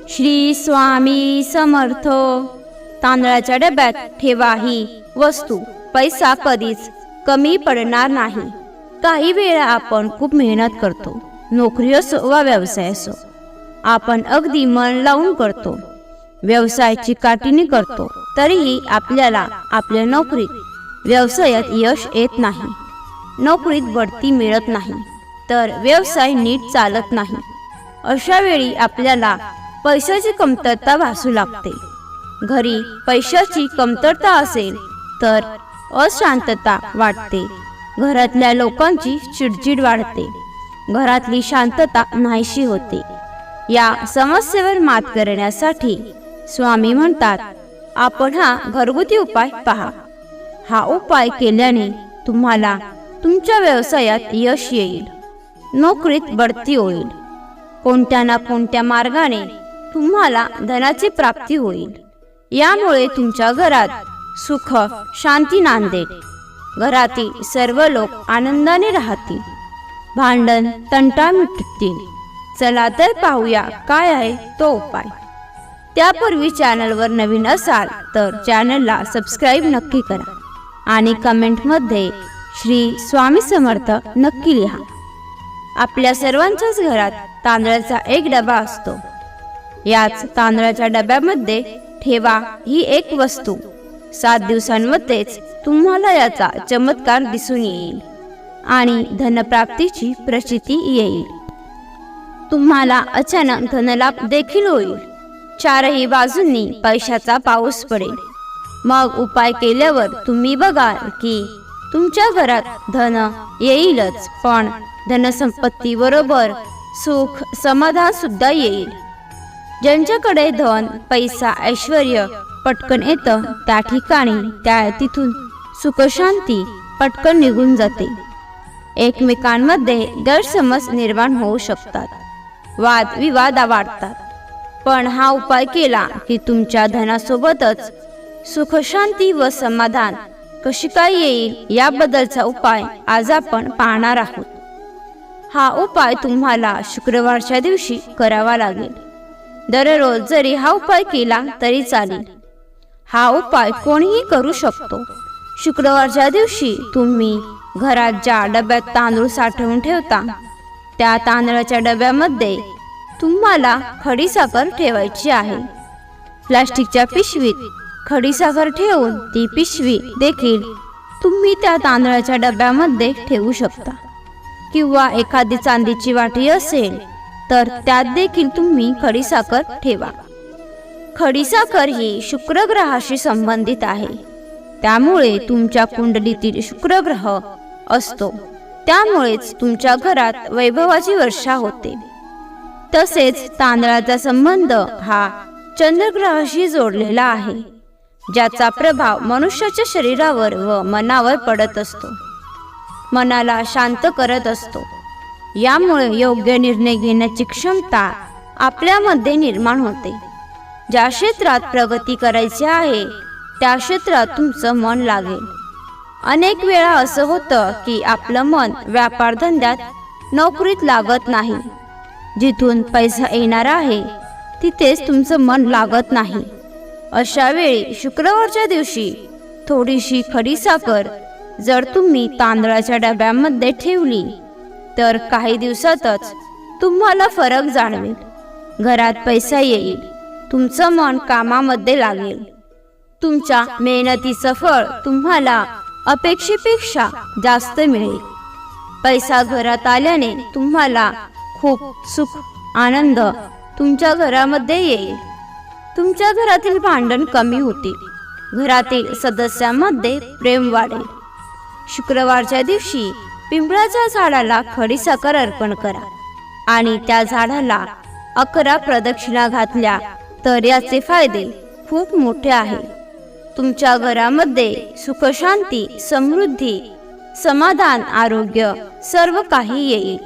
श्री स्वामी समर्थ। तांदळाच्या डब्यात ठेवा ही वस्तू, पैसा कधीच कमी पडणार नाही। काही वेळा आपण खूप मेहनत करतो, नोकरी असो वा व्यवसाय असो, आपण अगदी मन लावून करतो, व्यवसायाची काठीने करतो, तरीही आपल्याला आपल्या नोकरीत व्यवसायात यश येत नाही, नोकरीत बढती मिळत नाही, तर व्यवसाय नीट चालत नाही। अशा वेळी आपल्याला पैशाची कमतरता भासू लागते। घरी पैशाची कमतरता असेल तर अशांतता वाटते, घरातल्या लोकांची चिडचिड वाढते, घरातली शांतता नाहीशी होते। या समस्येवर मात करण्यासाठी स्वामी म्हणतात, आपण हा घरगुती उपाय पहा। हा उपाय केल्याने तुम्हाला तुमच्या व्यवसायात यश येईल, नोकरीत बढती होईल, कोणत्या ना कोणत्या मार्गाने तुम्हाला धनाची प्राप्ती होईल। यामुळे तुमच्या घरात सुख शांती नांदेल, घरातील सर्व लोक आनंदाने राहतील, भांडण तंटा मिटतील। चला तर पाहूया काय आहे तो उपाय। त्यापूर्वी चॅनलवर नवीन असाल तर चॅनलला सबस्क्राईब नक्की करा आणि कमेंटमध्ये श्री स्वामी समर्थ नक्की लिहा। आपल्या सर्वांच्याच घरात तांदळाचा एक डबा असतो। याच तांदळाच्या डब्यामध्ये ठेवा ही एक वस्तू। 7 दिवसांमध्येच तुम्हाला याचा चमत्कार दिसून येईल आणि धनप्राप्तीची प्रचिती येईल। तुम्हाला अचानक धनलाभ देखील होईल, चारही बाजूंनी पैशाचा पाऊस पडेल। मग उपाय केल्यावर तुम्ही बघाल की तुमच्या घरात धन येईलच, पण धनसंपत्ती बरोबर सुख समाधान सुद्धा येईल। ज्यांच्याकडे धन पैसा ऐश्वर्य पटकन येतं त्या ठिकाणी तिथून सुखशांती पटकन निघून जाते। एकमेकांमध्ये गैरसमज निर्माण होऊ शकतात, वाद विवाद वाढतात, पण हा उपाय केला की तुमच्या धनासोबतच सुखशांती व समाधान कशी काय येईल याबद्दलचा उपाय आज आपण पाहणार आहोत। हा उपाय तुम्हाला शुक्रवारच्या दिवशी करावा लागेल। दररोज जरी हा उपाय केला तरी चालेल। हा उपाय कोणीही करू शकतो। शुक्रवारच्या दिवशी तुम्ही घरात ज्या डब्यात तांदूळ साठवून ठेवता त्या तांदळाच्या डब्यामध्ये तुम्हाला खडीसाखर ठेवायची आहे। प्लास्टिकच्या पिशवीत खडीसाखर ठेवून ती पिशवी देखील तुम्ही त्या तांदळाच्या डब्यामध्ये ठेवू शकता, किंवा एखादी चांदीची वाटी असेल तर त्यात देखील तुम्ही खडीसाखर ठेवा। खडीसाखर ही शुक्र ग्रहाशी संबंधित आहे, त्यामुळे तुमच्या कुंडलीतील शुक्र ग्रह असतो, त्यामुळेच तुमच्या घरात वैभवाची वर्षा होते। तसेच तांदळाचा संबंध हा चंद्रग्रहाशी जोडलेला आहे, ज्याचा प्रभाव मनुष्याच्या शरीरावर व मनावर पडत असतो, मनाला शांत करत असतो। यामुळे योग्य निर्णय घेण्याची क्षमता आपल्यामध्ये निर्माण होते। ज्या क्षेत्रात प्रगती करायची आहे त्या क्षेत्रात तुमचं मन लागेल। अनेक वेळा असं होतं की आपलं मन व्यापारधंद्यात नोकरीत लागत नाही, जिथून पैसा येणार आहे तिथेच तुमचं मन लागत नाही। अशा वेळी शुक्रवारच्या दिवशी थोडीशी खडीसाखर जर तुम्ही तांदळाच्या डब्यामध्ये ठेवली तर काही दिवसातच तुम्हाला फरक जाणवेल, घरात पैसा येईल, तुमचं मन कामामध्ये लागेल, तुमच्या मेहनतीचं फळ तुम्हाला अपेक्षेपेक्षा जास्त मिळेल। पैसा घरात आल्याने तुम्हाला खूप सुख आनंद तुमच्या घरामध्ये येईल, तुमच्या घरातील भांडण कमी होतील, घरातील सदस्यांमध्ये प्रेम वाढेल। शुक्रवारच्या दिवशी पिंपळाच्या झाडाला खडीसाखर अर्पण करा आणि त्या झाडाला 11 प्रदक्षिणा घातल्या तर याचे फायदे खूप मोठे आहेत। तुमच्या घरामध्ये सुखशांती समृद्धी समाधान आरोग्य सर्व काही येईल।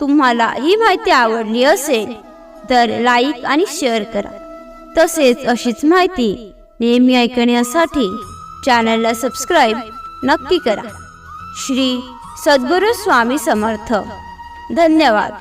तुम्हाला ही माहिती आवडली असेल तर लाईक आणि शेअर करा। तसेच अशीच माहिती नेहमी ऐकण्यासाठी चॅनलला सबस्क्राईब नक्की करा। श्री सद्गुरू स्वामी समर्थ। धन्यवाद।